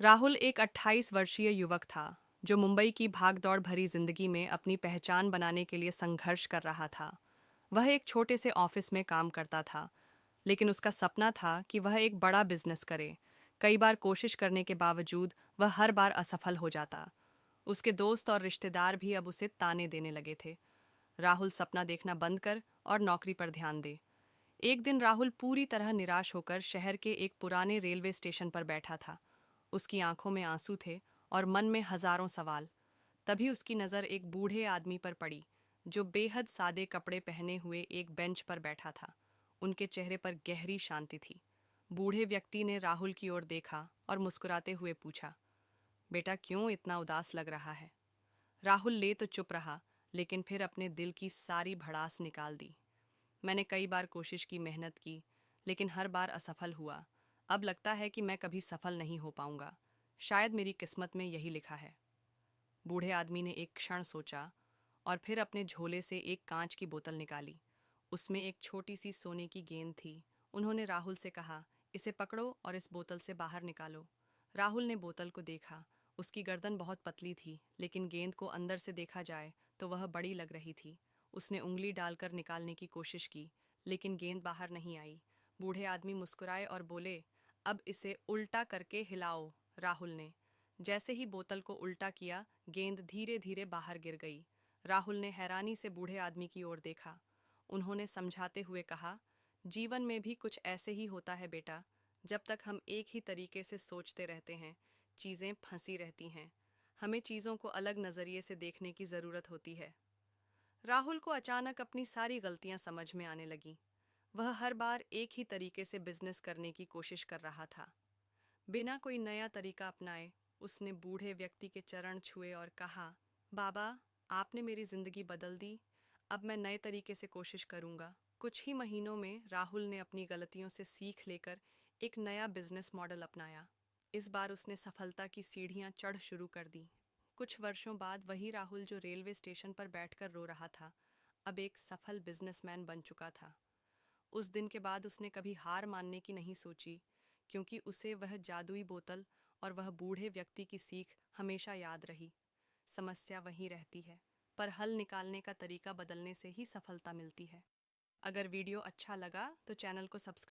राहुल एक 28 वर्षीय युवक था जो मुंबई की भागदौड़ भरी जिंदगी में अपनी पहचान बनाने के लिए संघर्ष कर रहा था। वह एक छोटे से ऑफिस में काम करता था, लेकिन उसका सपना था कि वह एक बड़ा बिजनेस करे। कई बार कोशिश करने के बावजूद वह हर बार असफल हो जाता। उसके दोस्त और रिश्तेदार भी अब उसे ताने देने लगे थे। राहुल सपना देखना बंद कर और नौकरी पर ध्यान दे। एक दिन राहुल पूरी तरह निराश होकर शहर के एक पुराने रेलवे स्टेशन पर बैठा था। उसकी आंखों में आंसू थे और मन में हजारों सवाल। तभी उसकी नज़र एक बूढ़े आदमी पर पड़ी, जो बेहद सादे कपड़े पहने हुए एक बेंच पर बैठा था। उनके चेहरे पर गहरी शांति थी। बूढ़े व्यक्ति ने राहुल की ओर देखा और मुस्कुराते हुए पूछा, बेटा क्यों इतना उदास लग रहा है? राहुल ले तो चुप रहा, लेकिन फिर अपने दिल की सारी भड़ास निकाल दी। मैंने कई बार कोशिश की, मेहनत की, लेकिन हर बार असफल हुआ। अब लगता है कि मैं कभी सफल नहीं हो पाऊंगा। शायद मेरी किस्मत में यही लिखा है। बूढ़े आदमी ने एक क्षण सोचा और फिर अपने झोले से एक कांच की बोतल निकाली। उसमें एक छोटी सी सोने की गेंद थी। उन्होंने राहुल से कहा, इसे पकड़ो और इस बोतल से बाहर निकालो। राहुल ने बोतल को देखा। उसकी गर्दन बहुत पतली थी, लेकिन गेंद को अंदर से देखा जाए तो वह बड़ी लग रही थी। उसने उंगली डालकर निकालने की कोशिश की, लेकिन गेंद बाहर नहीं आई। बूढ़े आदमी मुस्कुराए और बोले, अब इसे उल्टा करके हिलाओ। राहुल ने जैसे ही बोतल को उल्टा किया, गेंद धीरे धीरे बाहर गिर गई। राहुल ने हैरानी से बूढ़े आदमी की ओर देखा। उन्होंने समझाते हुए कहा, जीवन में भी कुछ ऐसे ही होता है बेटा। जब तक हम एक ही तरीके से सोचते रहते हैं, चीज़ें फंसी रहती हैं। हमें चीज़ों को अलग नज़रिए से देखने की ज़रूरत होती है। राहुल को अचानक अपनी सारी गलतियां समझ में आने लगीं। वह हर बार एक ही तरीके से बिजनेस करने की कोशिश कर रहा था, बिना कोई नया तरीका अपनाए। उसने बूढ़े व्यक्ति के चरण छुए और कहा, बाबा, आपने मेरी जिंदगी बदल दी। अब मैं नए तरीके से कोशिश करूंगा। कुछ ही महीनों में राहुल ने अपनी गलतियों से सीख लेकर एक नया बिजनेस मॉडल अपनाया। इस बार उसने सफलता की सीढ़ियां चढ़ शुरू कर दी। कुछ वर्षों बाद वही राहुल जो रेलवे स्टेशन पर बैठकर रो रहा था, अब एक सफल बिजनेसमैन बन चुका था। उस दिन के बाद उसने कभी हार मानने की नहीं सोची, क्योंकि उसे वह जादुई बोतल और वह बूढ़े व्यक्ति की सीख हमेशा याद रही। समस्या वहीं रहती है, पर हल निकालने का तरीका बदलने से ही सफलता मिलती है। अगर वीडियो अच्छा लगा तो चैनल को सब्सक्राइब